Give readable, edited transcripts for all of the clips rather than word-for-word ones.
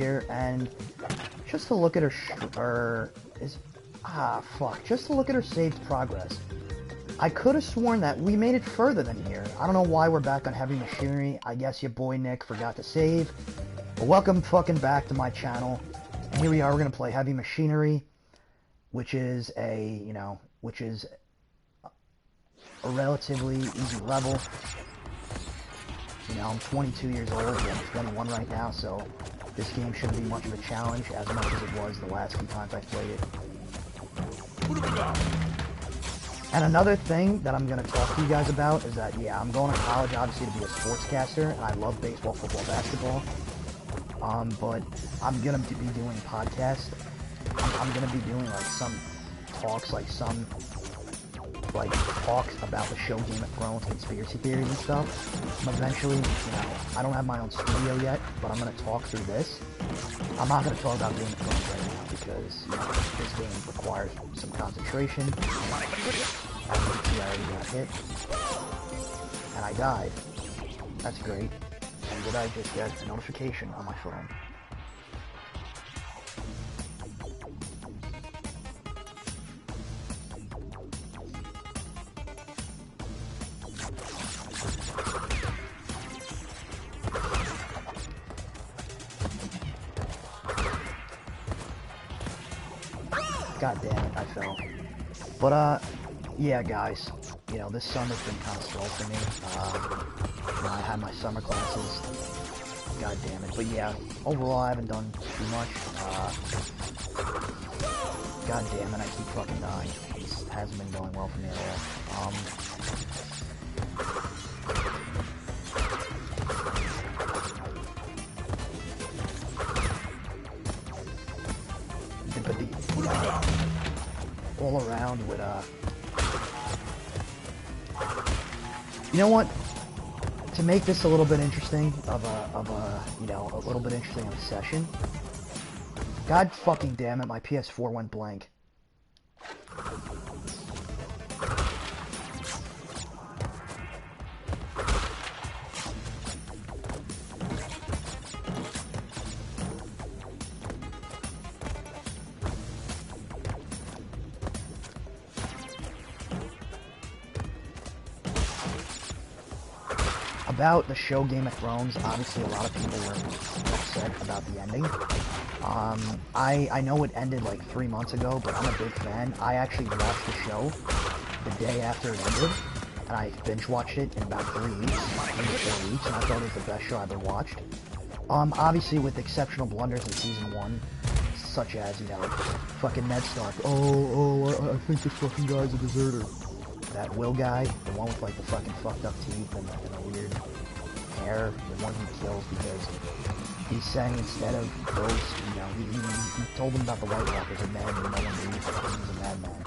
here, and just to look at her just to look at her saved progress. I could have sworn that we made it further than here. I don't know why we're back on Heavy Machinery. I guess your boy Nick forgot to save. But welcome fucking back to my channel. And here we are, we're gonna play Heavy Machinery, which is a relatively easy level. You know, I'm 22 years old, and I'm 21 right now, so this game shouldn't be much of a challenge as much as it was the last few times I played it. And another thing that I'm going to talk to you guys about is that, yeah, I'm going to college, obviously, to be a sportscaster, and I love baseball, football, basketball. But I'm going to be doing podcasts. I'm going to be doing, like, some talks, talks about the show Game of Thrones, conspiracy theories and stuff. Eventually, you know, I don't have my own studio yet, but I'm going to talk through this. I'm not going to talk about Game of Thrones right now because, you know, this game requires some concentration. I already got hit. And I died. That's great. And did I just get a notification on my phone? God damn it, I fell. But, yeah, guys, you know, this summer's been kind of slow for me. You know, I had my summer classes. God damn it. But, yeah, overall, I haven't done too much. God damn it, I keep fucking dying. This hasn't been going well for me at all. All around with you know what, to make this a little bit interesting you know, a little bit interesting of a session, god fucking damn it, my PS4 went blank. About the show Game of Thrones, obviously a lot of people were upset about the ending. I know it ended like 3 months ago, but I'm a big fan. I actually watched the show the day after it ended, and I binge watched it in about 3 weeks, maybe 4 weeks, and I thought it was the best show I ever watched. Obviously with exceptional blunders in season 1, such as, you know, fucking Ned Stark. I think this fucking guy's a deserter. That Will guy, the one with like the fucking fucked up teeth and the weird hair, the one he kills because he's saying instead of those, you know, he told them about the White Walkers and men and no one believes him because he's a madman.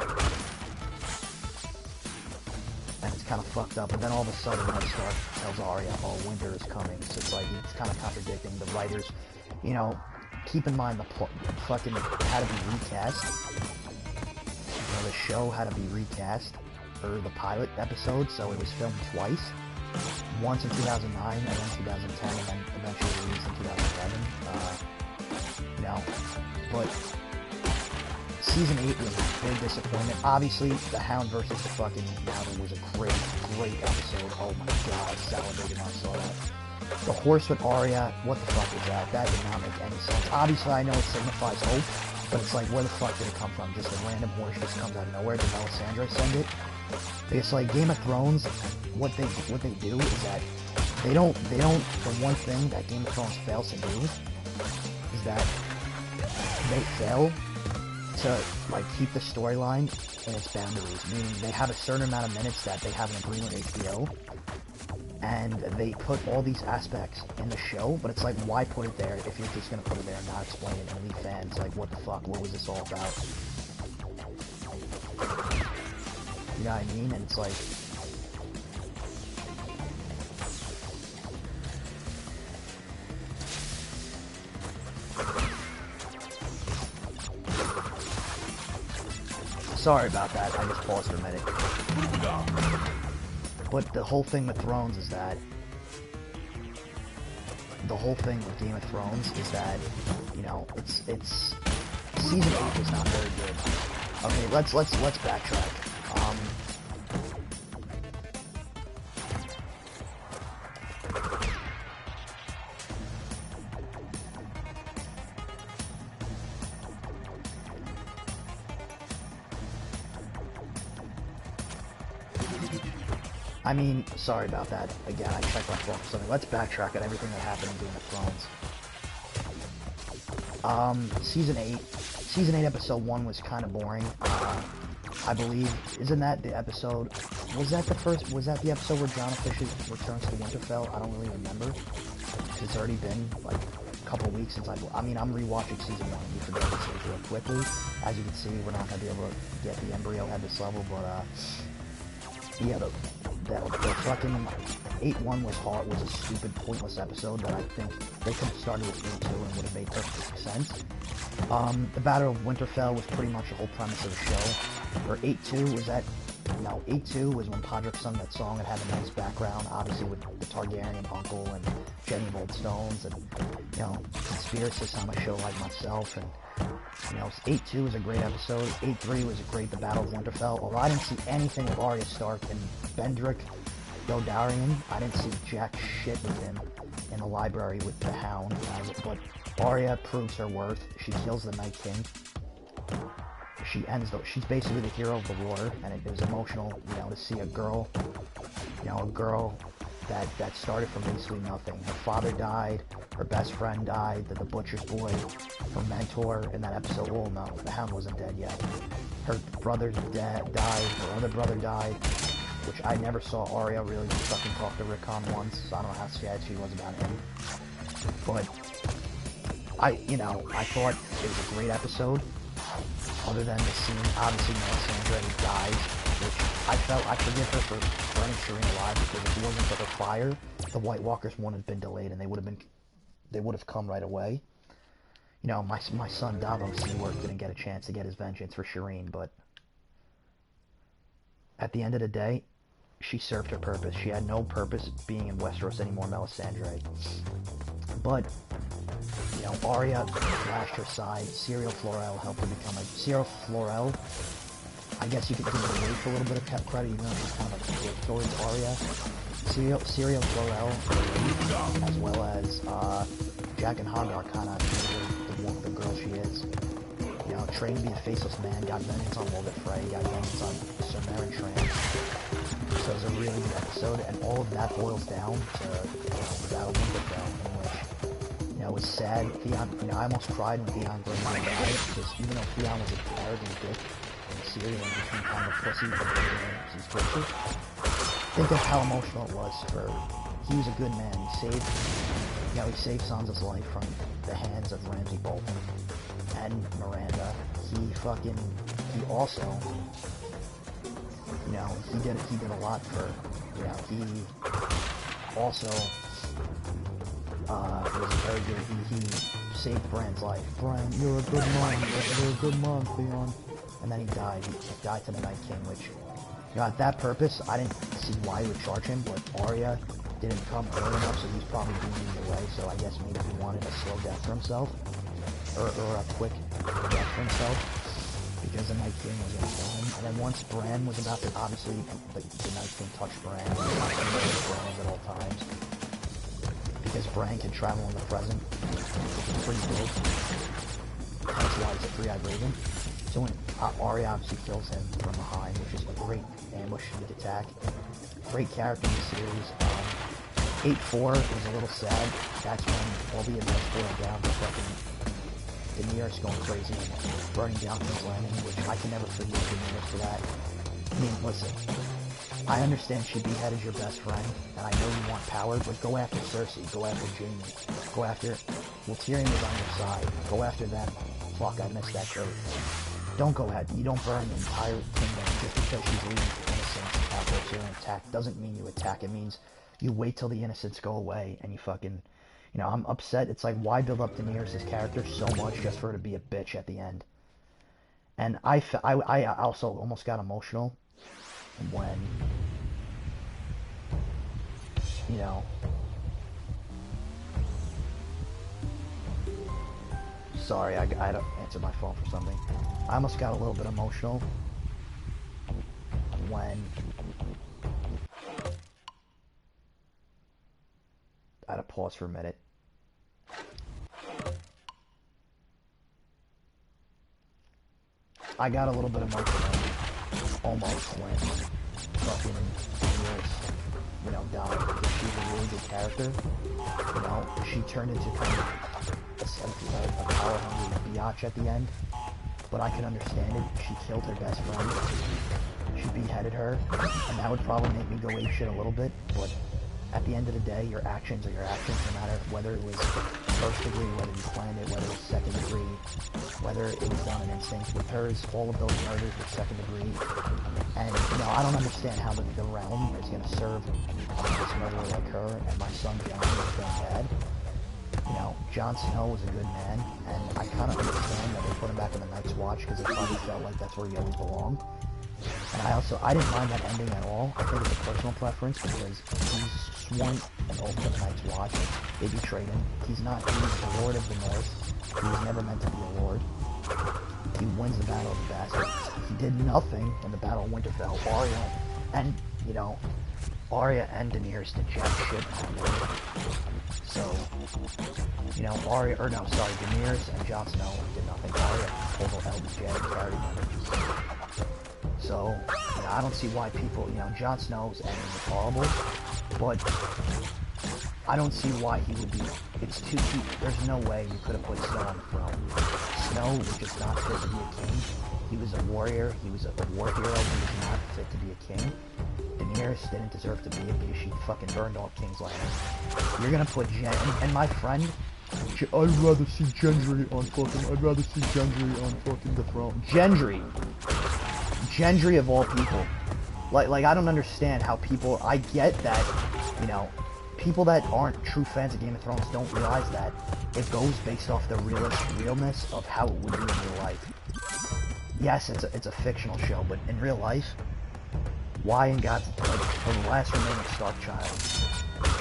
And it's kind of fucked up, and then all of a sudden Ned Stark tells Arya, oh, winter is coming, so it's like, it's kind of contradicting. The writers, you know, keep in mind the fucking had to be recast. You know, the show had to be recast. The pilot episode, so it was filmed twice. Once in 2009 and then 2010, and then eventually released in 2011. You know, but season 8 was a big disappointment. Obviously, the Hound versus the fucking Mountain was a great episode. Oh my god, I salivated when I saw that. The horse with Arya, what the fuck is that? That did not make any sense. Obviously, I know it signifies hope, but it's like, where the fuck did it come from? Just a random horse just comes out of nowhere. Did Melisandre send it? It's like Game of Thrones, what they do is that they don't, the one thing that Game of Thrones fails to do is that they fail to, like, keep the storyline in its boundaries, meaning they have a certain amount of minutes that they have an agreement with HBO, and they put all these aspects in the show, but it's like, why put it there if you're just gonna put it there and not explain it and leave fans like, what the fuck, what was this all about? You know what I mean? And it's like, sorry about that, I just paused for a minute. But the whole thing with Thrones is that the whole thing with Game of Thrones is that, you know, it's season 8 was not very good. Okay, let's backtrack. I mean, sorry about that. Again, I checked my phone for something. Let's backtrack at everything that happened in Game of Thrones. Season 8, episode 1 was kind of boring. I believe, isn't that the episode, was that the episode where Jonah Fish returns to Winterfell? I don't really remember. It's already been, like, a couple weeks since I mean, I'm rewatching season 1, and we forget this stage real quickly. As you can see, we're not going to be able to get the embryo at this level, but, yeah, the fucking 8-1 was a stupid, pointless episode that I think they could have started with 8-2 and would have made perfect sense. The Battle of Winterfell was pretty much the whole premise of the show. Or 8-2 was that... No, 8-2 was when Podrick sung that song. It had a nice background, obviously with the Targaryen uncle and Jenny of Old Stones and, you know, conspiracists on a show like myself. And, you know, 8-2 was a great episode. 8-3 was a great The Battle of Winterfell. Although I didn't see anything of Arya Stark and Bendrick Dondarrion. I didn't see jack shit with him in the library with the Hound. But Arya proves her worth. She kills the Night King. She's basically the hero of the water, and it was emotional, you know, to see a girl that started from basically nothing. Her father died, her best friend died, the butcher's boy, her mentor in that episode. Oh no, the Hound wasn't dead yet. Her brother's dad died, her other brother died, which I never saw Arya really fucking talk to Rickon once, so I don't know how sad she was about him. But I thought it was a great episode. Other than the scene, obviously Melisandre dies, which I forgive her for burning Shireen alive, because if it wasn't for the fire, the White Walkers wouldn't have been delayed, and they would have come right away. You know, my son Davos Seaworth didn't get a chance to get his vengeance for Shireen, but at the end of the day, she served her purpose. She had no purpose being in Westeros anymore, Melisandre. But, you know, Arya lashed her side. Syrio Florel helped her become Syrio Florel, I guess you could give her a little bit of credit, even though she's kind of a dick towards Arya. Syrio Florel, as well as Jack and Hagar, kind of the girl she is. You know, trained to be a faceless man, got vengeance on Morgan Frey, got vengeance on Sir Meryn Trant. So it was a really good episode, and all of that boils down to the Battle of Winterfell, in which, you know, it was sad. Theon, you know, I almost cried when Theon Greyjoy died, because even though Theon was a arrogant dick in the series and became kind of a pussy for his picture, think of how emotional it was for. He was a good man. He saved Sansa's life from the hands of Ramsay Bolton and Miranda. He also, you know, he did a lot for, you know, he also was very good. He saved Bran's life. Bran, you're a good man. You're a good man, Theon. And then he died. He died to the Night King, which, you know, at that purpose, I didn't see why he would charge him, but Arya didn't come early enough, so he's probably being in the way, so I guess maybe he wanted a slow death for himself, or a quick death for himself, because the Night King was going to kill him. And then once Bran was about to, obviously, the Night King touched Bran, Bran at all times, because Bran can travel in the present, which is pretty dope. That's why he's a three-eyed raven. So when Arya obviously kills him from behind, which is a great ambush sneak attack. Great character in the series. 8-4 was a little sad. That's when all the events boiled down to fucking Daenerys going crazy and burning down King's Landing, which I can never forgive Daenerys for that. I mean, listen, I understand she beheaded your best friend, and I know you want power, but go after Cersei, go after Jaime, go after... Well, Tyrion was on your side. Go after them. Fuck, I missed that joke. Don't go ahead. You don't burn the entire kingdom just because she's leaving innocents out there to an attack. Doesn't mean you attack. It means you wait till the innocents go away and you fucking... You know, I'm upset. It's like, why build up Daenerys' character so much just for her to be a bitch at the end? And I also almost got emotional when, you know, Sorry, I had to answer my phone for something. I almost got a little bit emotional when I had to pause for a minute. I got a little bit emotional almost when fucking Daenerys, you know, died, because she's a really good character. You know, she turned into kind of a power-hungry biatch at the end, but I can understand it. She killed her best friend. She beheaded her, and that would probably make me go apeshit a little bit, but at the end of the day, your actions are your actions, no matter whether it was first degree, whether you planned it, whether it was second degree, whether it was done in instinct. With hers, all of those murders were second degree, and, you know, I don't understand how the realm is going to serve this murderer like her, and my son Jon is going bad. You know, Jon Snow was a good man, and I kind of understand that they put him back in the Night's Watch, because it probably felt like that's where he always belonged. And I didn't mind that ending at all. I think it's a personal preference, because he's sworn an oath to the Night's Watch. They betrayed him. He's the Lord of the North. He was never meant to be a lord. He wins the Battle of the Bastards. He did nothing in the Battle of Winterfell. Arya, and, you know, Arya and Daenerys did jack shit. So, you know, Daenerys and Jon Snow did nothing. Arya total LBJ and carried him. So, you know, I don't see why people, you know, Jon Snow's ending is horrible, but I don't see why he would be, there's no way you could have put Snow on the throne. Snow was just not fit to be a king. He was a warrior, he was a war hero, he was not fit to be a king. Daenerys didn't deserve to be it because she fucking burned all King's Landing. You're gonna put and my friend, I'd rather see Gendry on fucking the throne. Gendry of all people. Like I don't understand how people, I get that, you know, people that aren't true fans of Game of Thrones don't realize that it goes based off the realness of how it would be in real life. Yes, it's a fictional show, but in real life, why in God's, like, the last remaining Stark child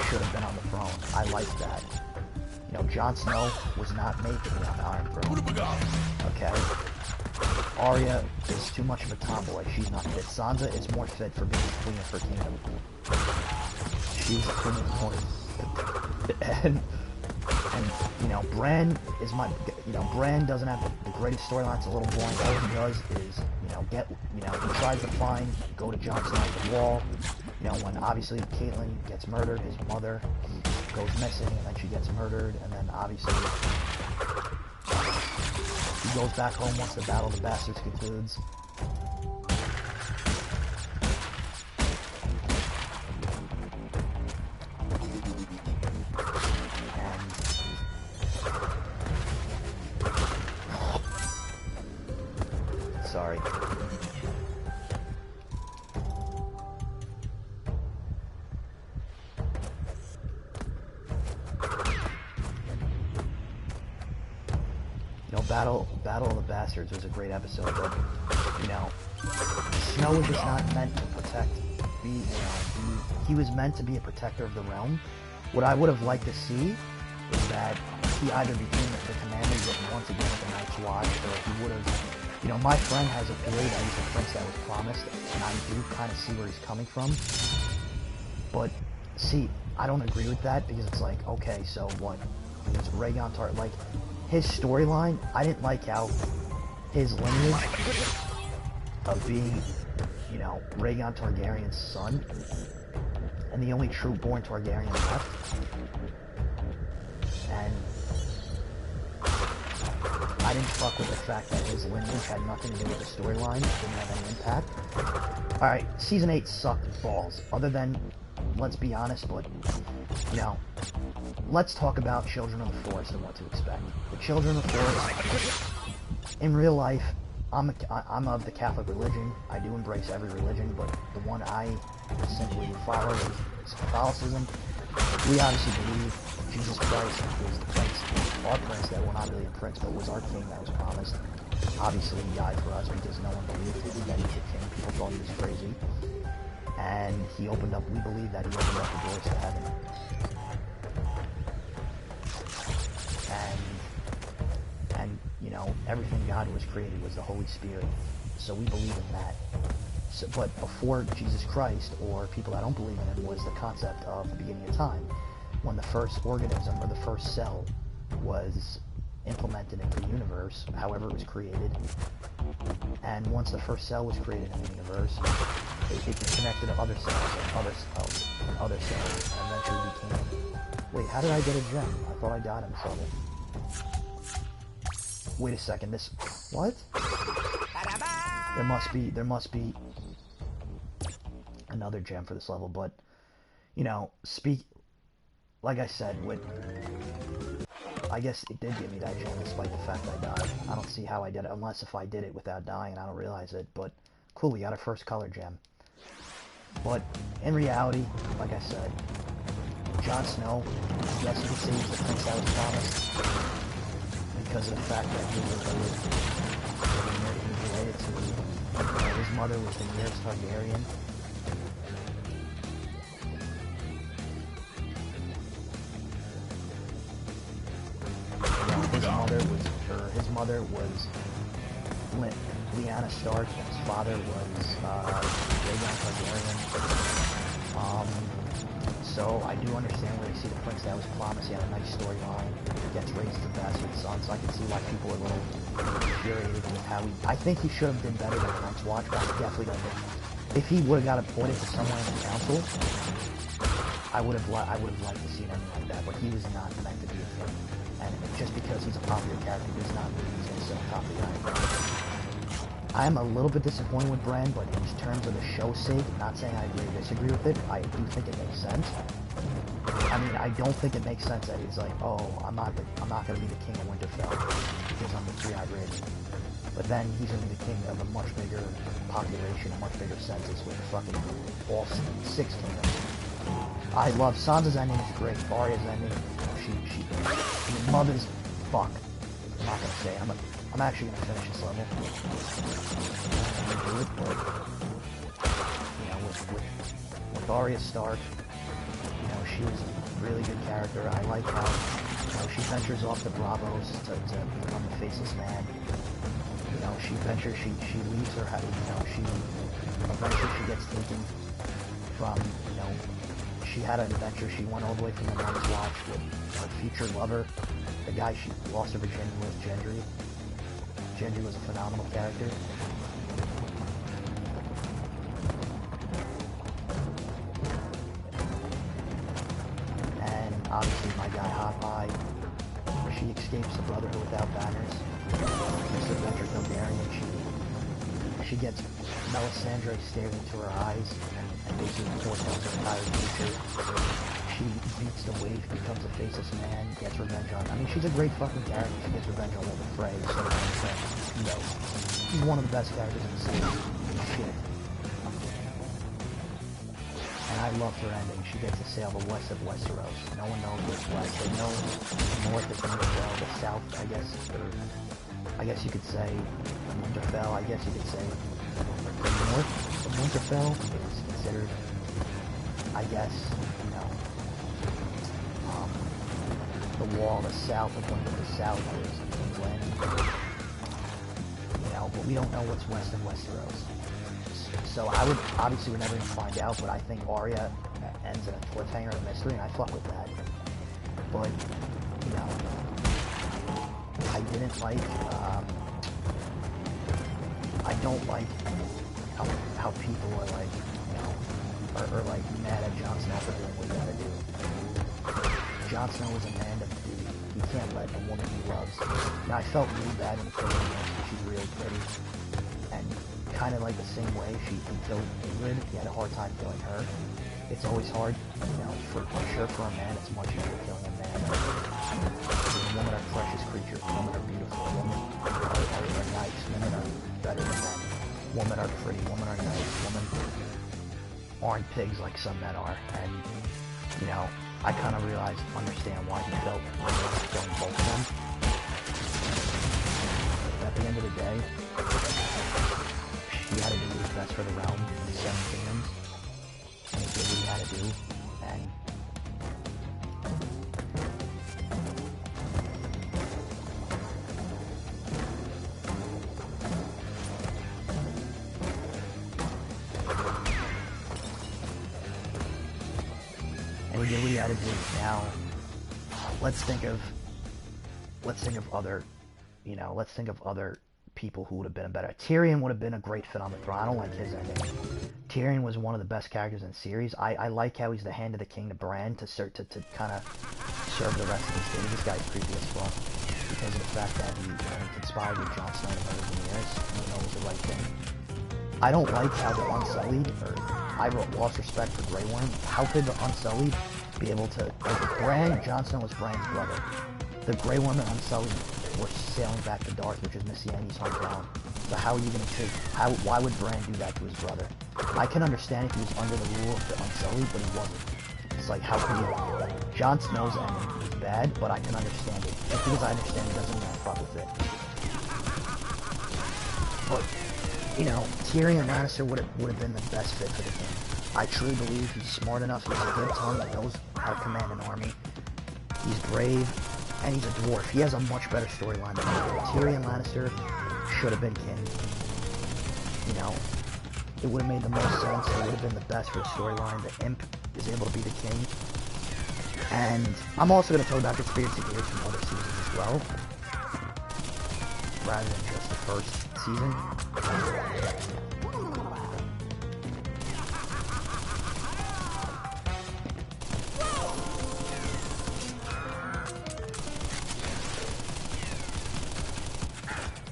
should have been on the throne. I like that. You know, Jon Snow was not made to be on the Iron Throne. Okay? Arya is too much of a tomboy. She's not fit. Sansa is more fit for being queen of her kingdom. She's the queen of the north. And you know, Bran is Bran doesn't have the greatest storyline. It's a little boring. All he does is, he tries to go to Jon Snow at the wall. You know, when obviously Caitlyn gets murdered, his mother goes missing, and then she gets murdered, and then obviously he goes back home once the Battle of the Bastards concludes. Sorry. You know, Battle of the Bastards was a great episode, but, you know, Snow was just not meant to protect he was meant to be a protector of the realm. What I would have liked to see is that he either became the commander once again at the Night's Watch, or he would have, you know, my friend has a theory that he's the prince that was promised, and I do kind of see where he's coming from. But, see, I don't agree with that, because it's like, okay, so what? It's Rhaegon Targaryen, like, his storyline, I didn't like how his lineage of being, you know, Rhaegon Targaryen's son, and the only true born Targaryen left, and I didn't fuck with the fact that his lineage had nothing to do with the storyline, didn't have any impact. Alright, Season 8 sucked balls, other than, let's be honest, but, you know, let's talk about Children of the Forest and what to expect. The Children of the Forest, in real life, I'm of the Catholic religion. I do embrace every religion, but the one I simply follow is Catholicism. We obviously believe Jesus Christ is the prince, our prince that, well, not really a prince, but was our king that was promised. Obviously, he died for us because no one believed that he was a king. People thought he was crazy. And we believe that he opened up the doors to heaven. And know, everything God was created was the Holy Spirit. So we believe in that. So, but before Jesus Christ, or people that don't believe in him, was the concept of the beginning of time, when the first organism or the first cell was implemented into the universe, however it was created. And once the first cell was created in the universe, it connected to other cells, and other cells, and other cells, and eventually became... Wait, how did I get a gem? I thought I got in this level. Wait a second, this... What? There must be another gem for this level, but, you know, like I said, I guess it did give me that gem despite the fact I died. I don't see how I did it, unless if I did it without dying and I don't realize it, but cool, we got our first color gem. But in reality, like I said, Jon Snow, yes, you could say he's the prince that was promised, because of the fact that he was related to, his mother was the nearest Targaryen. His mother was Lyanna Stark, and his father was Rhaegon Targaryen. So I do understand where you see the prince that was promised. He had a nice storyline. Gets raised as a bastard son, so I can see why people are a little infuriated with how he... I think he should have been better than Frank's Watch, but I definitely don't think... If he would have got appointed to someone in the council, I would have liked to see anything like that, but he was not meant to be a king. And just because he's a popular character does not mean he's going to sit on top of the iron. I am a little bit disappointed with Bran, but in terms of the show's sake, not saying I agree or disagree with it, I do think it makes sense. I mean, I don't think it makes sense that he's like, oh, I'm not going to be the king of Winterfell because I'm the three-eyed raven. But then he's going to be the king of a much bigger population, a much bigger census with fucking all 6 kingdoms. I love Sansa's ending is great. Arya's ending, she mother's fuck. I'm not gonna say. I'm actually gonna finish this level. I'm gonna do it, but you know, with Arya Stark, you know, she was a really good character. I like how, you know, she ventures off the Bravos to become the faceless man. You know, she leaves her house. You know, eventually she gets taken from, you know. She had an adventure. She went all the way from the Night's Watch with her future lover, the guy she lost her virginity with, Gendry. Gendry was a phenomenal character. And obviously my guy Hot Eye, she escapes the Brotherhood without banners. This adventure Targaryen, she gets Melisandre staring into her eyes and basically foretells her entire future. She beats the wave, becomes a faceless man, gets revenge on... I mean, she's a great fucking character. She gets revenge on Walter Frey, so you know, she's one of the best characters in the series. Shit. And I love her ending. She gets to sail the west of Westeros. No one knows what's west. They know the north is Winterfell, the south, I guess, or... I guess you could say Winterfell, I guess you could say the north of Winterfell is considered, I guess, you know, the wall, the south of Winterfell, the south is England, you know, but we don't know what's west of Westeros. So obviously we're never going to find out, but I think Arya ends in a cliffhanger of mystery, and I fuck with that. But, you know, I didn't like, I don't like how people are like, you know, are like mad at Jon Snow for doing what he gotta do. Jon Snow was a man of duty. He can't let a woman he loves. Now I felt really bad when he killed her because she's really pretty. And kind of like the same way he killed Ingrid, he had a hard time killing her. It's always hard, you know, for sure for a man it's much easier killing a man. Women are precious creatures, women are beautiful, women are nice, women are better than men. Women are pretty, women are nice, women aren't pigs like some men are. And, you know, I kind of understand why he felt killing both of them. But at the end of the day, he had to do what was best for the realm, the 7 kingdoms. And he did what he had to do, and we had to do. Now, let's think of other, let's think of other people who would have been better. Tyrion would have been a great fit on the throne. I don't like his ending. Tyrion was one of the best characters in the series. I like how he's the hand of the king to Bran to kind of serve the rest of the stage. This guy's creepy as fuck because of the fact that he conspired with Jon Snow to murder Daenerys. It was the right thing. I don't like how the Unsullied, or I lost respect for Grey Worm. How could the Unsullied be able to, like, Bran, Jon Snow was Bran's brother. The Grey Worm and Unsullied were sailing back to Darth, which is Missy Annie's hometown. So how are you going to why would Bran do that to his brother? I can understand if he was under the rule of the Unsullied, but he wasn't. It's like, how could he? Jon Snow's ending was bad, but I can understand it. Just because I understand it doesn't mean I fuck with it. But, Tyrion Lannister would have been the best fit for the king. I truly believe he's smart enough, he's a good tongue, he knows how to command an army. He's brave, and he's a dwarf. He has a much better storyline than Tyrion Lannister should have been king. It would have made the most sense. It would have been the best for the storyline. The imp is able to be the king. And I'm also going to talk about conspiracy theories from other seasons as well, rather than just the first season.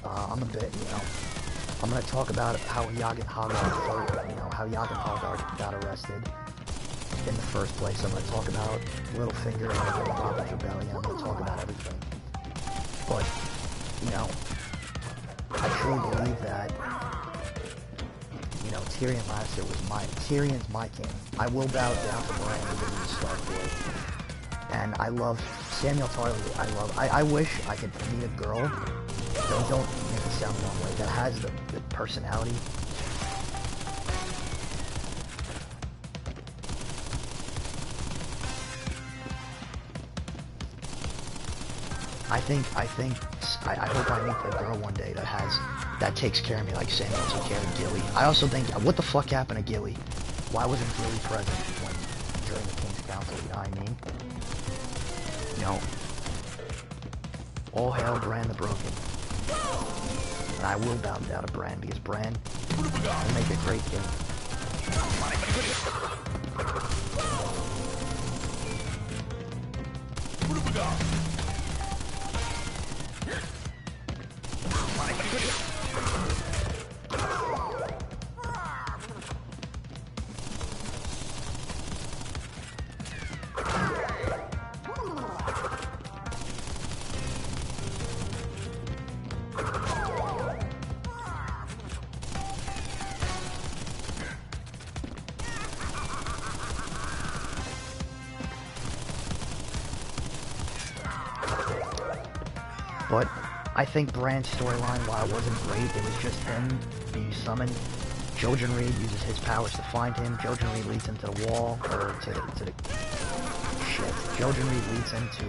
I'm a bit, I'm going to talk about how Jaqen Hoggar got arrested in the first place. I'm going to talk about Littlefinger and the Robin's Rebellion. I'm going to talk about everything. But, I truly believe that, Tyrion Lannister Tyrion's my king. I will bow down to Bran even he's a Stark boy. And I love Samuel Tarly. I wish I could meet a girl. Don't make it sound one way. That has the personality. I hope I meet a girl one day that takes care of me like Samuel took care of Gilly. I also think, what the fuck happened to Gilly? Why wasn't Gilly present during the King's Council? You know what I mean? All hail Bran the Broken. And I will bow down to Bran, because Bran will make a great king. But I think Bran's storyline, while it wasn't great, it was just him being summoned. Jojen Reed uses his powers to find him. Jojen Reed leads him to the wall, or to the shit. Jojen Reed leads him to,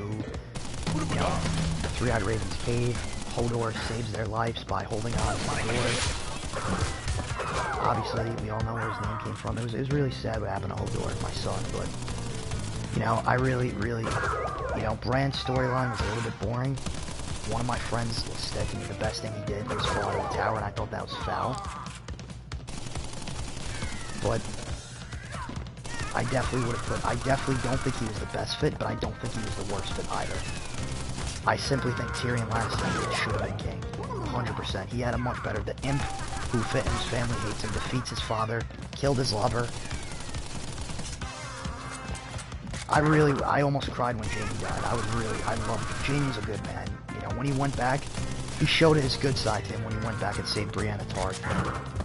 the Three-Eyed Raven's cave. Hodor saves their lives by holding on to the door. Obviously, we all know where his name came from. It was really sad what happened to Hodor, my son, but, I really, Bran's storyline was a little bit boring. One of my friends said to me the best thing he did was fall out of the tower, and I thought that was foul. But I definitely don't think he was the best fit, but I don't think he was the worst fit either. I simply think Tyrion Lannister should have been king. 100%. He had a much better. The imp who fit his family hates him, defeats his father, killed his lover. I almost cried when Jaime died. I loved him. Jaime's a good man. When he went back, he showed his good side to him when he went back and saved Brienne of Tarth.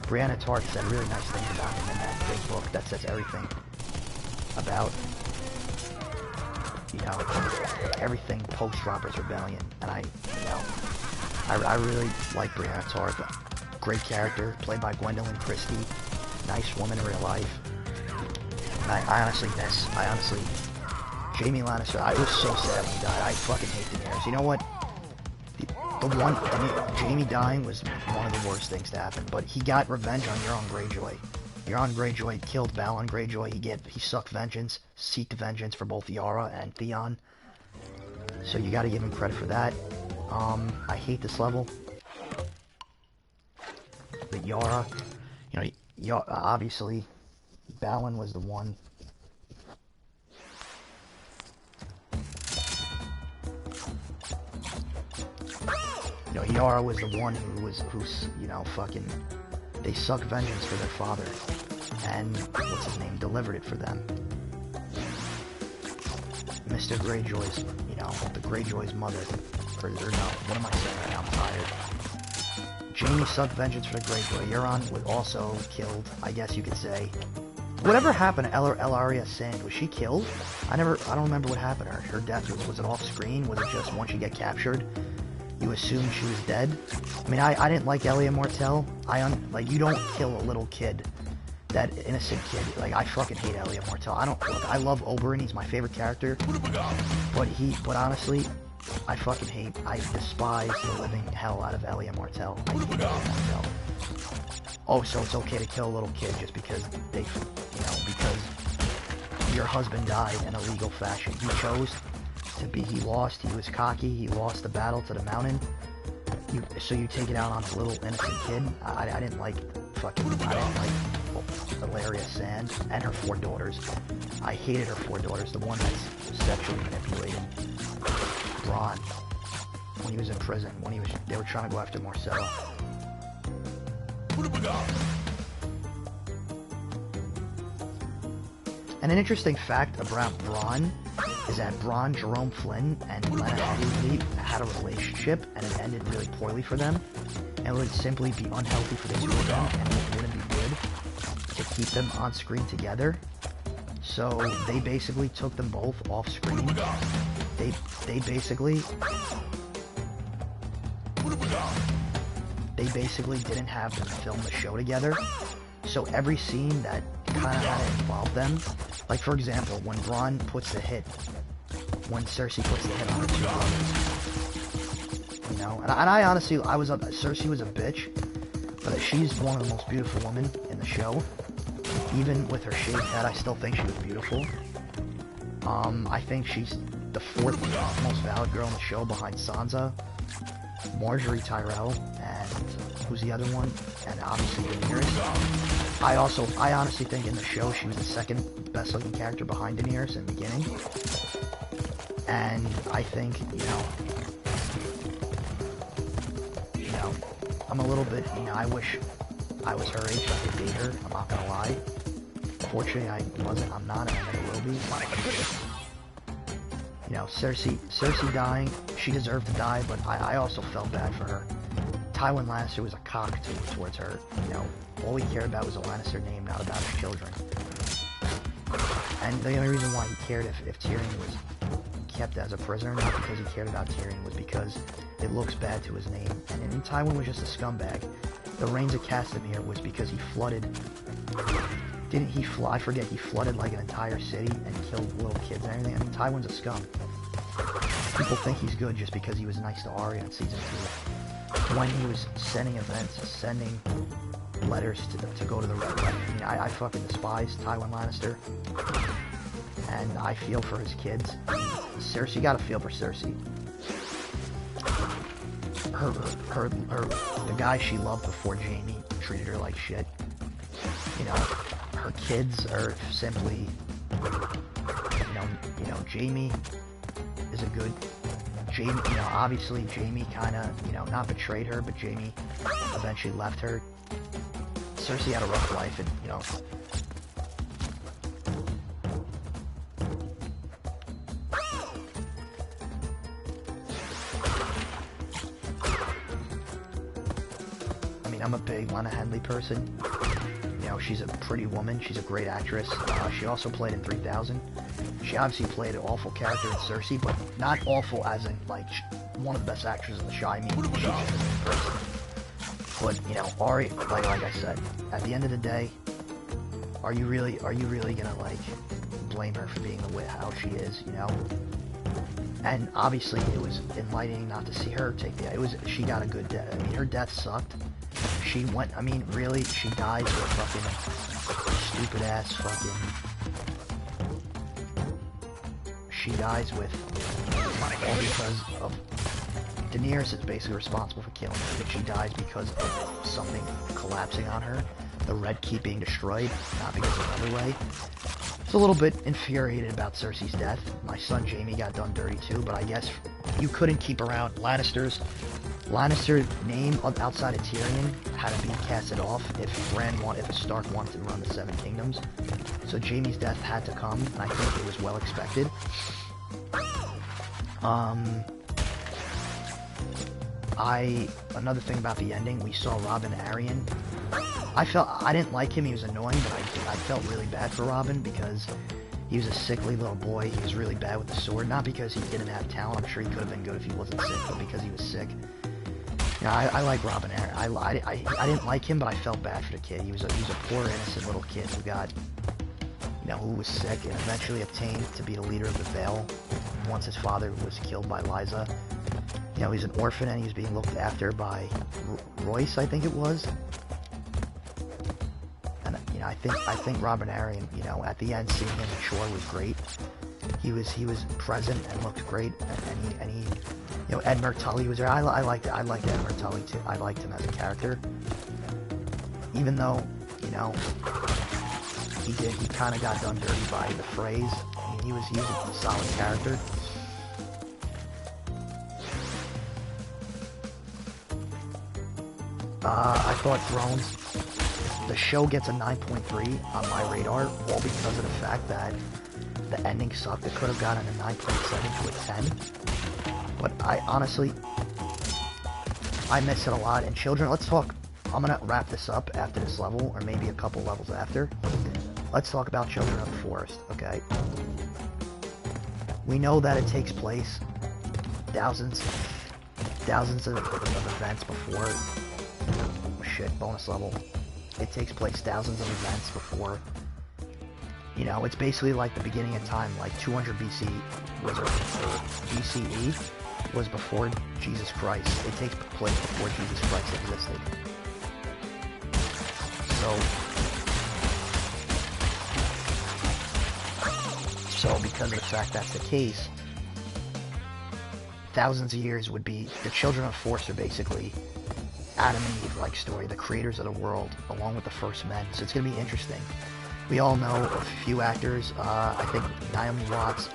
Brienne of Tarth said really nice things about him in that big book that says everything about, everything post-Robert's Rebellion. And I really like Brienne of Tarth. Great character, played by Gwendolyn Christie. Nice woman in real life. And I honestly, Jaime Lannister, I was so sad when he died. I fucking hate Daenerys. You know what? Jaime dying was one of the worst things to happen, but he got revenge on Euron Greyjoy. Euron Greyjoy killed Balon Greyjoy. He sucked vengeance, seeked vengeance for both Yara and Theon. So you gotta give him credit for that. I hate this level. But Yara, you know, obviously, Balon was the one. You know, Yara was the one who's, you know, fucking, they sucked vengeance for their father. And, what's his name, delivered it for them. Mr. Greyjoy's, you know, the Greyjoy's mother. Or no, what am I saying right now? I'm tired. Jaime sucked vengeance for the Greyjoy. Euron was also killed, I guess you could say. Whatever happened to Ellaria Sand? Was she killed? I don't remember what happened to her. Her death, was it off screen? Was it just once you get captured, you assumed she was dead? I mean, I didn't like Elia Martell. Like, you don't kill a little kid. That innocent kid. Like, I fucking hate Elia Martell. Look, I love Oberyn. He's my favorite character. But honestly, I despise the living hell out of Elia Martell. I hate Elia Martell. Oh, so it's okay to kill a little kid just because because your husband died in a legal fashion. He chose to be, he was cocky, he lost the battle to the mountain. So you take it out on a little innocent kid? I didn't like Ellaria Sand and her 4 daughters. I hated her 4 daughters, the one that's sexually manipulated Bronn when he was in prison, they were trying to go after Marcella. And an interesting fact about Bronn is that Bronn, Jerome Flynn, and Lena Headey had a relationship, and it ended really poorly for them. And it would simply be unhealthy for the 2 of them, and it wouldn't be good to keep them on screen together. So they basically took them both off screen. They basically didn't have them film the show together. So every scene that kind of had to involve them, like for example, when Bronn puts the hit, when Cersei puts the hit on her 2 brothers, you know, and I honestly, Cersei was a bitch, but she's one of the most beautiful women in the show. Even with her shaved head, I still think she was beautiful. I think she's the 4th most valid girl in the show behind Sansa, Marjorie Tyrell, and who's the other one? And obviously Daenerys. I honestly think in the show she was the 2nd best looking character behind Daenerys in the beginning. And I think, you know, I'm a little bit, I wish I was her age, I could date her, I'm not gonna lie. Fortunately, I'm not, and I never will be. You know, Cersei dying, she deserved to die, but I also felt bad for her. Tywin Lannister was a cock towards her, you know. All he cared about was a Lannister name, not about his children. And the only reason why he cared if Tyrion was kept as a prisoner, not because he cared about Tyrion, was because it looks bad to his name. And Tywin was just a scumbag. The Reigns of Castamere was because he flooded... Didn't he I forget, he flooded like an entire city and killed little kids and everything. I mean, Tywin's a scum. People think he's good just because he was nice to Arya in Season 2. When he was sending letters to go to the Red Wedding. I mean, I fucking despise Tywin Lannister. And I feel for his kids. Cersei, you gotta feel for Cersei. The guy she loved before Jaime treated her like shit. You know, her kids are simply, you know, Jaime is a good, obviously Jaime kind of, not betrayed her, but Jaime eventually left her. Cersei had a rough life, and, I mean, I'm a big Lena Headey person. She's a pretty woman. She's a great actress. She also played in 3000. She obviously played an awful character in Cersei, but not awful as in, like, one of the best actresses in the show. I mean, she's just a good person. But, Arya, like I said, at the end of the day, are you really gonna, like, blame her for being how she is, And obviously, it was enlightening not to see her take she got a good death. I mean, her death sucked. she went, I mean, really, she dies with fucking stupid ass fucking, she dies with, all because of, Daenerys is basically responsible for killing her, but she dies because of something collapsing on her, the Red Keep being destroyed, not because of another way. I was a little bit infuriated about Cersei's death. My son Jaime got done dirty too, but I guess you couldn't keep around Lannister's name outside of Tyrion had to be casted off if a Stark wanted to run the Seven Kingdoms. So Jaime's death had to come, and I think it was well expected. Another thing about the ending, we saw Robin Arryn. I didn't like him, he was annoying, but I felt really bad for Robin because he was a sickly little boy. He was really bad with the sword, not because he didn't have talent, I'm sure he could have been good if he wasn't sick, but because he was sick. Yeah, I like Robin Arryn. I didn't like him, but I felt bad for the kid. He was a poor, innocent little kid who got, who was sick and eventually obtained to be the leader of the Vale once his father was killed by Lysa. He's an orphan and he was being looked after by Royce, I think it was. And, I think Robin Arryn, at the end, seeing him mature was great. He was present and looked great, and he Edmure Tully was there. I liked Edmure Tully too. I liked him as a character, even though he kind of got done dirty by the phrase. I mean, he was a solid character. I thought Thrones, the show gets a 9.3 on my radar, all because of the fact that the ending sucked. It could have gotten a 9.7 to a 10. But I honestly, I miss it a lot. And children, let's talk, I'm going to wrap this up after this level, or maybe a couple levels after. Let's talk about Children of the Forest, okay? We know that it takes place thousands of events before, oh shit, bonus level. It takes place thousands of events before, it's basically like the beginning of time, like 200 BC was, or BCE was before Jesus Christ. It takes place before Jesus Christ existed. So because of the fact that's the case, thousands of years would be, the Children of Force are basically Adam and Eve-like story, the creators of the world, along with the first men. So it's going to be interesting. We all know a few actors. I think Naomi Watts,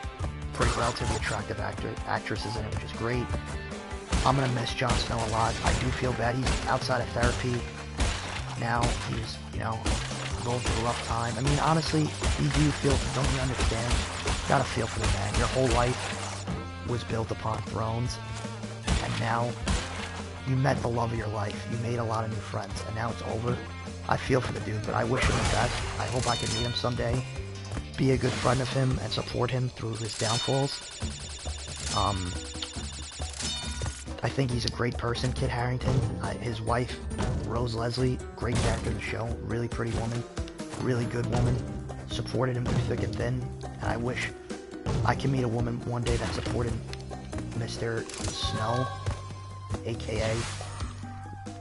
pretty relatively attractive actresses in it, which is great. I'm going to miss Jon Snow a lot. I do feel bad. He's outside of therapy now. He's, going through a rough time. I mean, honestly, don't you understand? Gotta feel for the man. Your whole life was built upon thrones, and now you met the love of your life. You made a lot of new friends, and now it's over. I feel for the dude, but I wish him the best. I hope I can meet him someday, be a good friend of him, and support him through his downfalls. I think he's a great person, Kit Harington. His wife, Rose Leslie, great character in the show, really pretty woman, really good woman, supported him through thick and thin, and I wish I can meet a woman one day that supported Mr. Snow, aka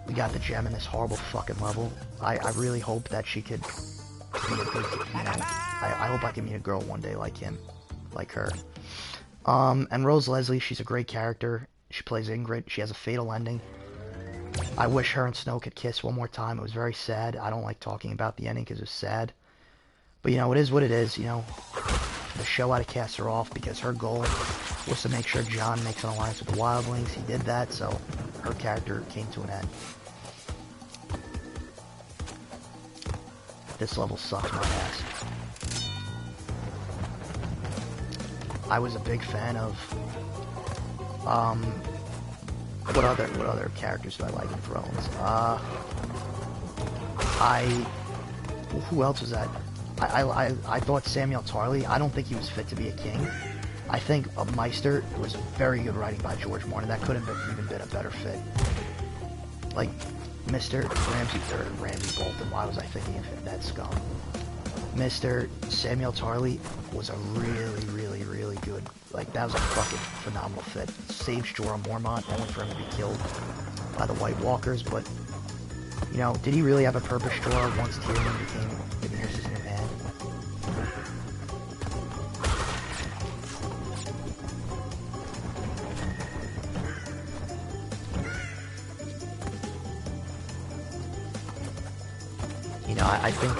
we got the gem in this horrible fucking level. I really hope that she could be a good, I hope I can meet a girl one day like him, like her. And Rose Leslie, she's a great character. She plays Ingrid. She has a fatal ending. I wish her and Snow could kiss one more time. It was very sad. I don't like talking about the ending because it was sad. But, it is what it is, The show had to cast her off because her goal was to make sure Jon makes an alliance with the Wildlings. He did that, so her character came to an end. This level sucks my ass. I was a big fan of, what other characters do I like in Thrones? Who else was that? I thought Samuel Tarly, I don't think he was fit to be a king. I think a Meister was very good writing by George Martin. That could have even been a better fit. Like, Mr. Ramsay Bolton, why was I thinking of that scum? Mr. Samuel Tarly was a really, really, really good, that was a fucking phenomenal fit. Saved Jorah Mormont, only for him to be killed by the White Walkers, but You know, did he really have a purpose drawer once Tyrion became Daenerys' new man? You know, I think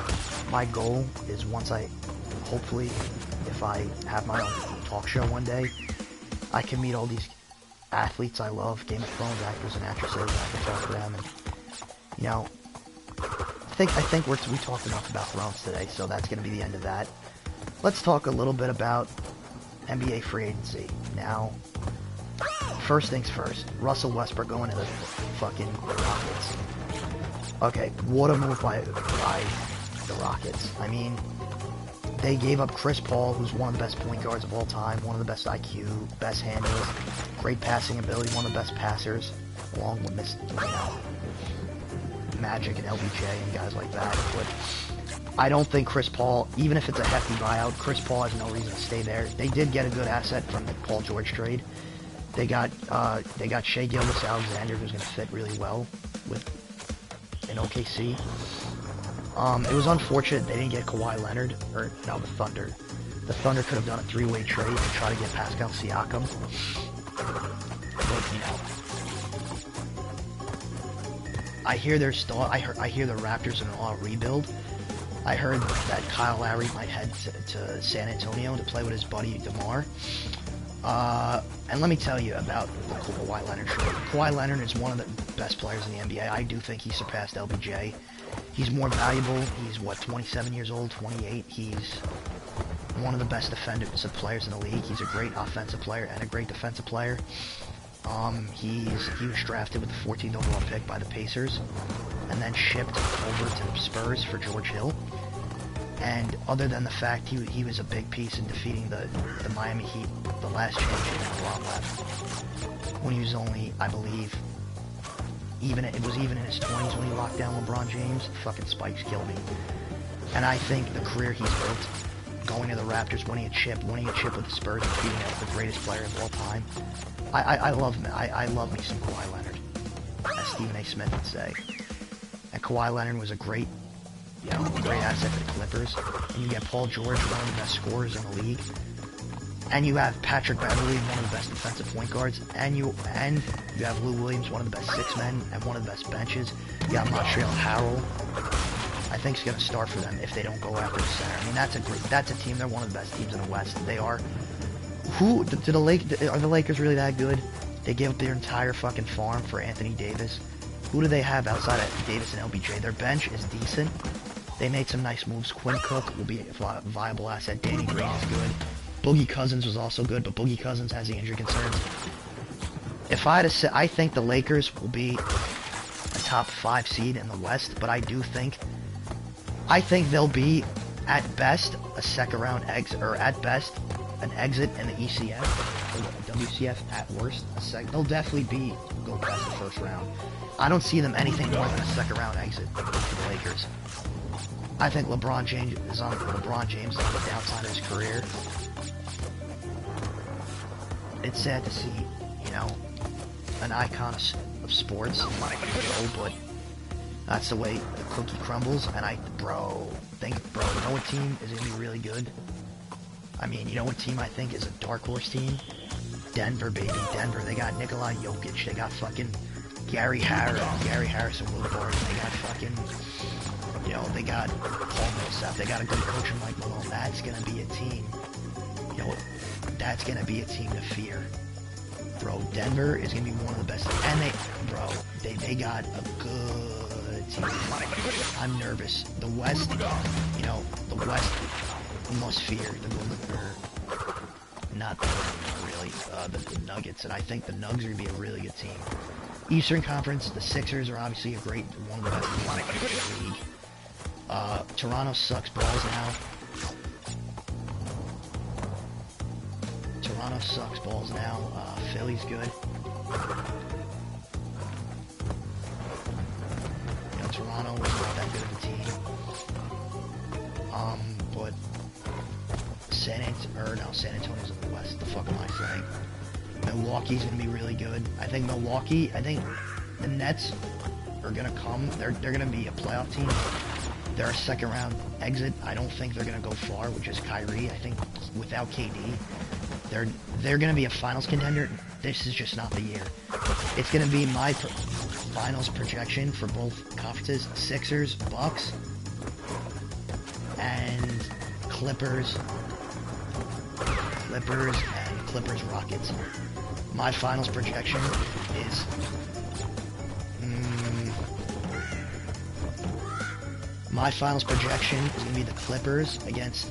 my goal is once hopefully, if I have my own talk show one day, I can meet all these athletes I love, Game of Thrones actors and actresses, and I can talk to them, and, you know, I think we talked enough about Thrones today, so that's going to be the end of that. Let's talk a little bit about NBA free agency. Now, first things first, Russell Westbrook going to the fucking Rockets. Okay, what a move by the Rockets. I mean, they gave up Chris Paul, who's one of the best point guards of all time, one of the best IQ, best handles, great passing ability, one of the best passers, along with Magic and LBJ and guys like that. But I don't think Chris Paul, even if it's a hefty buyout, Chris Paul has no reason to stay there. They did get a good asset from the Paul George trade. They got Shai Gilgeous-Alexander, who's going to fit really well in OKC. It was unfortunate they didn't get Kawhi Leonard, the Thunder. The Thunder could have done a three-way trade to try to get Pascal Siakam. But, you know, I hear the Raptors are in a rebuild. I heard that Kyle Lowry might head to San Antonio to play with his buddy DeMar. And let me tell you about the Kawhi Leonard trade. Kawhi Leonard is one of the best players in the NBA. I do think he surpassed LBJ. He's more valuable. He's, 27 years old, 28. He's one of the best defensive players in the league. He's a great offensive player and a great defensive player. He was drafted with the 14th overall pick by the Pacers and then shipped over to the Spurs for George Hill. And other than the fact he was a big piece in defeating the Miami Heat, the last championship LeBron left, when he was only, I believe, it was even in his 20s when he locked down LeBron James. Fucking spikes killed me. And I think the career he's built, going to the Raptors, winning a chip with the Spurs, and beating out the greatest player of all time, I love me some Kawhi Leonard, as Stephen A. Smith would say. And Kawhi Leonard was a great asset to the Clippers. And you get Paul George, one of the best scorers in the league. And you have Patrick Beverley, one of the best defensive point guards. And you have Lou Williams, one of the best six men and one of the best benches. You got Montreal Harrell. I think it's going to start for them if they don't go after the center. I mean, that's a team. They're one of the best teams in the West. They are. Are the Lakers really that good? They gave up their entire fucking farm for Anthony Davis. Who do they have outside of Davis and LBJ? Their bench is decent. They made some nice moves. Quinn Cook will be a viable asset. Danny Green is good. Boogie Cousins was also good, but Boogie Cousins has the injury concerns. If I had to say, I think the Lakers will be a top 5 seed in the West, but I think they'll be, at best, a second round exit, or at best, an exit in the ECF, or the WCF at worst. They'll definitely go past the first round. I don't see them anything more than a second round exit for the Lakers. I think LeBron James is on the downside of his career. It's sad to see, an icon of sports let it go, but that's the way the cookie crumbles. And you know what team is going to be really good? I mean, you know what team I think is a dark horse team? Denver, baby. Denver. They got Nikola Jokic. They got fucking Gary Harris and Will Barton. They got fucking, they got Paul Millsap. They got a good coach in Mike Malone. That's going to be a team. That's going to be a team to fear. Bro, Denver is going to be one of the best. And they got a good team. I'm nervous. The West, the West must fear the Nuggets, and I think the Nugs are going to be a really good team. Eastern Conference, the Sixers are obviously one of the best teams in the league. Toronto sucks balls now. Philly's good. Toronto is not that good of a team. But San Antonio's in the West. The fuck am I saying? Milwaukee's gonna be really good. I think the Nets are gonna come. They're gonna be a playoff team. They're a second round exit. I don't think they're gonna go far with just Kyrie. I think without KD, they're gonna be a finals contender. This is just not the year. It's gonna be my finals projection for both conferences: Sixers, Bucks, and Clippers, and Clippers Rockets. My finals projection is going to be the Clippers against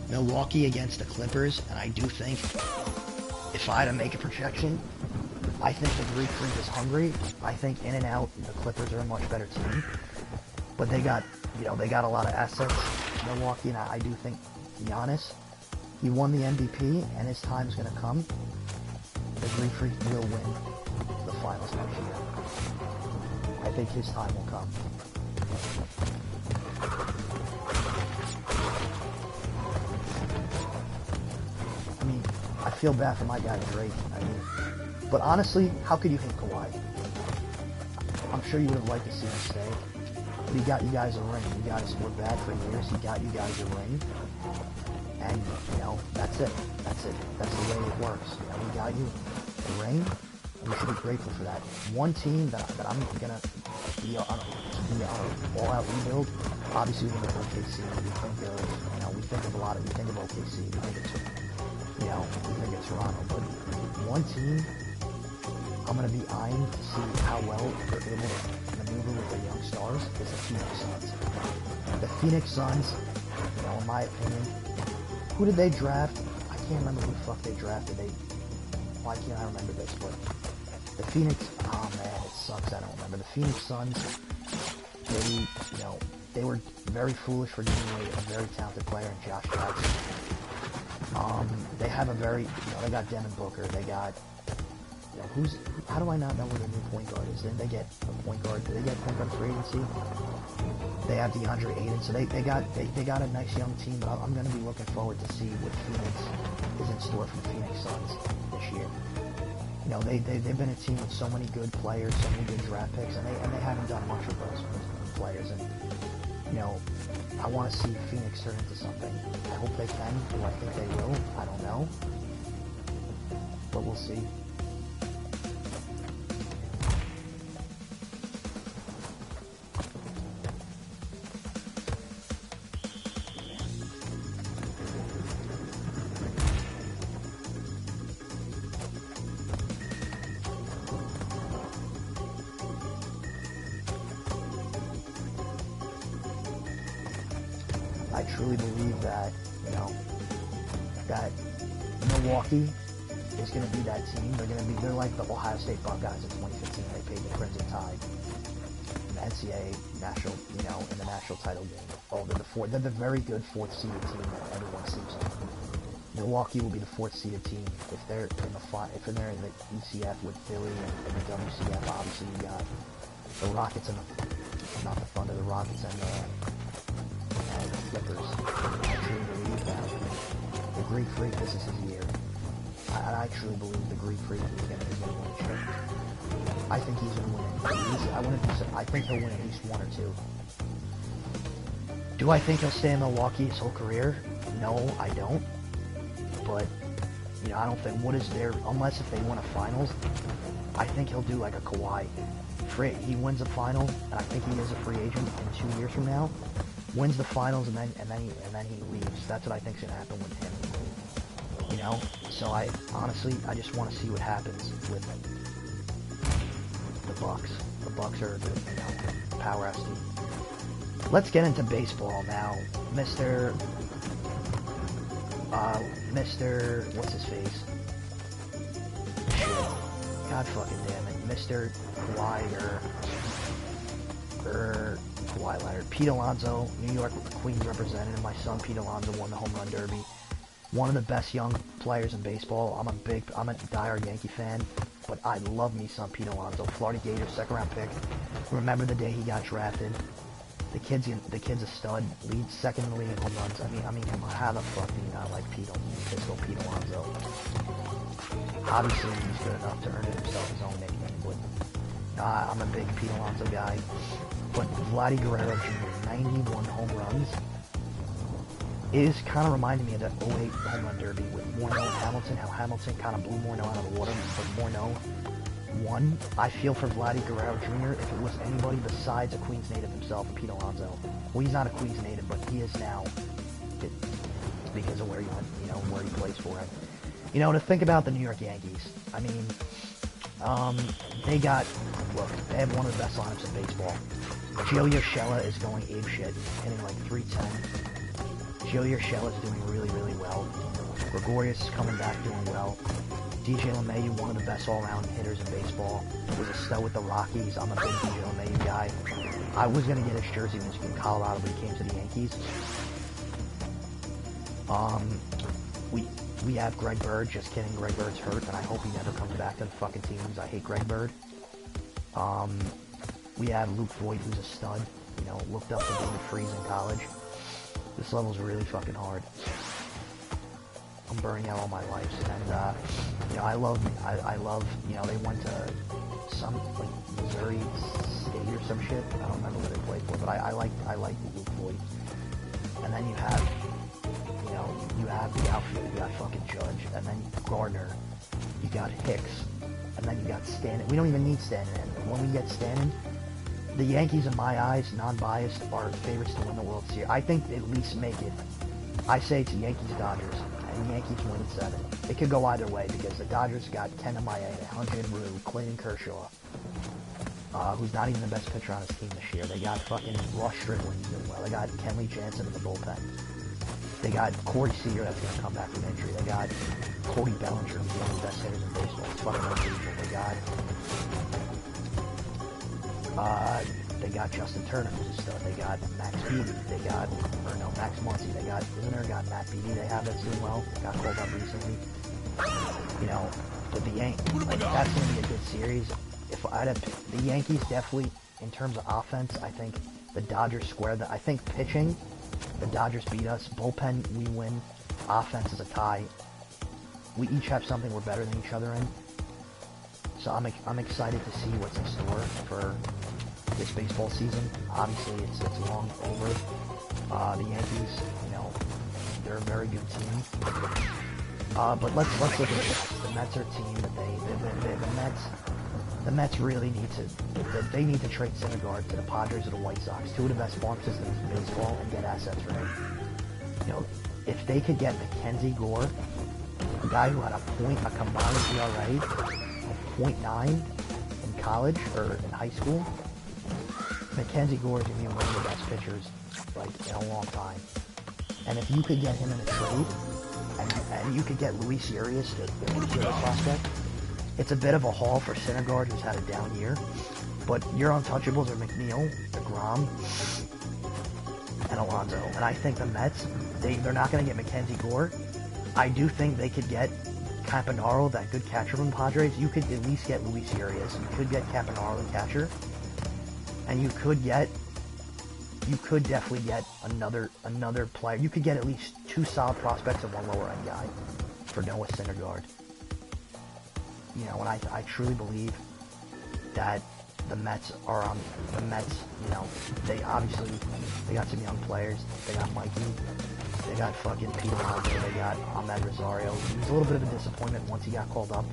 Milwaukee against the Clippers, and I do think if I had to make a projection, I think the Greek Freak is hungry. I think in and out, the Clippers are a much better team, but they got a lot of assets. Milwaukee, and I do think Giannis, he won the MVP, and his time's going to come. The Greek Freak will win the finals next year. I think his time will come. I mean, I feel bad for my guy Drake. But honestly, how could you hate Kawhi? I'm sure you would have liked to see him stay. But he got you guys a ring. You guys were bad for years. He got you guys a ring. And, that's it. That's the way it works. He got you a ring. You should be grateful for that. One team that I'm going to be on an all-out rebuild, obviously we think of OKC. We think of OKC. We think of Toronto. But one team I'm going to be eyeing to see how well they're able to maneuver with their young stars is the Phoenix Suns. The Phoenix Suns, in my opinion, who did they draft? I can't remember who the fuck they drafted. Why can't I remember this? But the Phoenix, oh man, it sucks. I don't remember. The Phoenix Suns, they were very foolish for giving away a very talented player in Josh Jackson. They have they got Devin Booker. They got, how do I not know who their new point guard is? Didn't they get a point guard? Did they get a point guard free agency? They have DeAndre Ayton, so they got a nice young team. But I'm going to be looking forward to see what Phoenix is in store for the Phoenix Suns this year. They've been a team with so many good players, so many good draft picks, and they haven't done much with those players. And I want to see Phoenix turn into something. I hope they can. Do I think they will? I don't know, but we'll see. I truly believe that, that Milwaukee is going to be that team. They're like the Ohio State Buckeyes in 2015. They paid the Crimson Tide in the NCAA national, in the national title game. Oh, they're the very good fourth seeded team that everyone sleeps on. Milwaukee will be the fourth seeded team if they're in the ECF with Philly and the WCF. Obviously, you got the Rockets and not the Thunder, the Rockets and the Clippers. I truly believe that the Greek Freak, this is his year. I truly believe the Greek Freak is going to win a chip. I think he's going to win I think he'll win at least one or two. Do I think he'll stay in Milwaukee his whole career? No, I don't. But, I don't think, unless if they win a finals, I think he'll do like a Kawhi. He wins a final, and I think he is a free agent in 2 years from now. Wins the finals and then he leaves. That's what I think's gonna happen with him. So I just want to see what happens with the Bucks. The Bucks are the powerhouse team. Let's get into baseball now, Mr. What's his face? Shit. God fucking damn it, Mr. Kawhi Kawhi Leonard. Pete Alonso, New York Queens representative. My son Pete Alonso won the home run derby. One of the best young players in baseball. I'm a diehard Yankee fan, but I love me some Pete Alonso. Florida Gators, second round pick. Remember the day he got drafted? The kid's a stud. Leads second in the league in home runs. I mean, how the fuck do you not like Pete Alonso? Obviously, he's good enough to earn himself his own nickname, but I'm a big Pete Alonso guy. But Vladdy Guerrero Jr., 91 home runs, is kind of reminding me of that '08 home run derby with Morneau and Hamilton, how Hamilton kind of blew Morneau out of the water, but Morneau won. I feel for Vladdy Guerrero Jr. if it was anybody besides a Queens native himself, Pete Alonso. Well, he's not a Queens native, but he is now, because of where he went, where he plays for him. To think about the New York Yankees, I mean, they have one of the best lineups in baseball. Gio Urshela is going apeshit, hitting like 310. Gio Urshela is doing really, really well. Gregorius is coming back doing well. DJ LeMahieu, one of the best all-around hitters in baseball, was a stud with the Rockies. I'm a big DJ LeMahieu guy. I was going to get his jersey when he was in Colorado, but he came to the Yankees. We have Greg Bird. Just kidding, Greg Bird's hurt, and I hope he never comes back to the fucking team because I hate Greg Bird. We have Luke Voigt, who's a stud. Looked up to David Freese in college. This level's really fucking hard. I'm burning out all my life, and I love, they went to some like Missouri State or some shit. I don't remember where they played for, but I like Luke Voigt. And then you have the outfield. You got fucking Judge, and then Gardner. You got Hicks, and then you got Stanton. We don't even need Stanton in. When we get Stanton, the Yankees, in my eyes, non-biased, are favorites to win the World Series. I think they at least make it. I say it's Yankees-Dodgers, and the Yankees win at 7. It could go either way because the Dodgers got Ken Amae, Hyun-Jin Ryu, Clayton Kershaw, who's not even the best pitcher on his team this year. They got fucking Ross Strickland doing well. They got Kenley Jansen in the bullpen. They got Corey Seager that's going to come back from injury. They got Cody Bellinger, who's one of the best hitters in baseball. It's fucking unbelievable. They got Justin Turner, who's a stud. They got Max Beatty. Max Muncy. Isn't there a guy, Matt Beatty, they have that's doing well? Got called up recently. But the Yankees, that's going to be a good series. If I'd have picked, the Yankees definitely, in terms of offense, I think the Dodgers squared that. I think pitching, the Dodgers beat us. Bullpen, we win. Offense is a tie. We each have something we're better than each other in. So I'm excited to see what's in store for this baseball season. Obviously, it's long over. The Yankees, they're a very good team. But let's look at the Mets. The Mets are a team that the Mets really need to trade Syndergaard to the Padres or the White Sox, two of the best farm systems in baseball, and get assets for them. If they could get Mackenzie Gore, a guy who had a combined ERA of .9 in college or in high school, Mackenzie Gore is going to be one of the best pitchers in a long time. And if you could get him in a trade, and you could get Luis Urias to the prospect, it's a bit of a haul for Syndergaard, who's had a down year. But your untouchables are McNeil, DeGrom, and Alonso. And I think the Mets, they're not going to get Mackenzie Gore. I do think they could get Campanaro, that good catcher from the Padres. You could at least get Luis Urias. You could get Campanaro, the catcher. And you could definitely get another player. You could get at least 2 solid prospects and 1 lower end guy for Noah Syndergaard. And I truly believe that the Mets, they got some young players. They got Mikey. They got fucking Pete Alonso. They got Ahmed Rosario. He was a little bit of a disappointment once he got called up.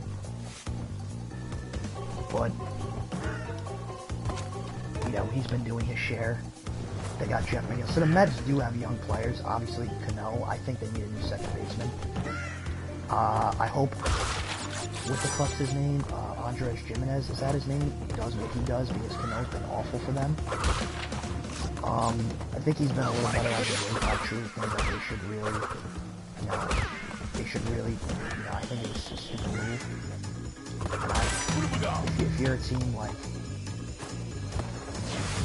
But, he's been doing his share. They got Jeff McNeil. So the Mets do have young players. Obviously, Cano. I think they need a new second baseman. I hope, what the fuck's his name? Andres Gimenez, is that his name? He does what he does because Cano's been awful for them. I think he's been a little better as a I truly think that they should really, I think it was a stupid move. And if you're a team like,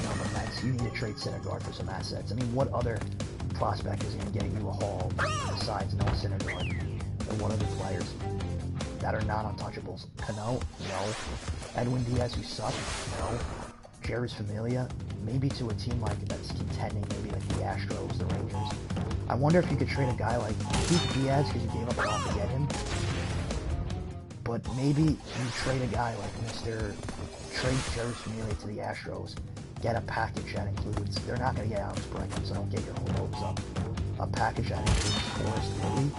the Mets, you need to trade Syndergaard for some assets. I mean, what other prospect is going to get you a haul besides Noah Syndergaard? And what other players that are not untouchables? Cano? No. Edwin Diaz, you suck? No. Jeurys Familia? Maybe to a team that's contending, maybe like the Astros, the Rangers. I wonder if you could trade a guy like Keith Diaz because you gave up a lot to get him. but maybe you trade a guy like Mr. Trade Jerry Familia to the Astros, get a package that includes, they're not going to get Alex Bregman, so don't get your hopes up. A package that includes Forrest Lilly,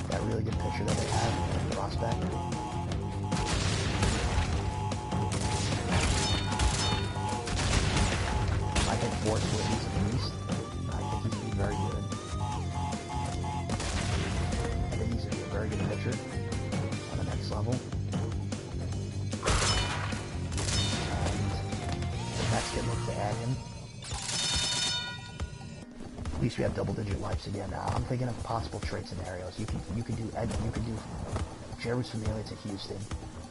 that really good pitcher that they have, and prospect. I think Forrest Lilly's a beast. I think he's going to be very good. I think he's going to be a very good pitcher on the next level. Mets can look to add him. At least we have double-digit lives again. I'm thinking of possible trade scenarios. You could do Jerry Familia to Houston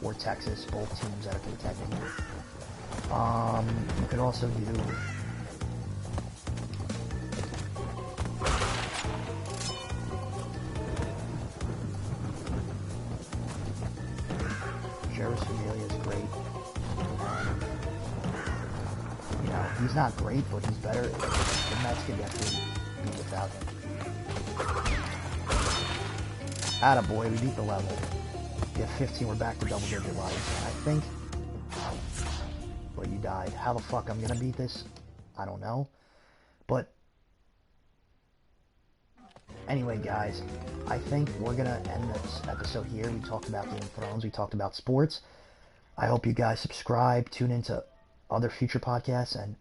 or Texas, both teams that are contending. You could also do Jerry Familia is great. He's not great, but he's better. The Mets can definitely beat without him. Attaboy, we beat the level. We have 15, we're back to double-digit lives. And I think... But you died. How the fuck I'm gonna beat this? I don't know. But... Anyway, guys, I think we're gonna end this episode here. We talked about Game of Thrones, we talked about sports. I hope you guys subscribe, tune into other future podcasts, and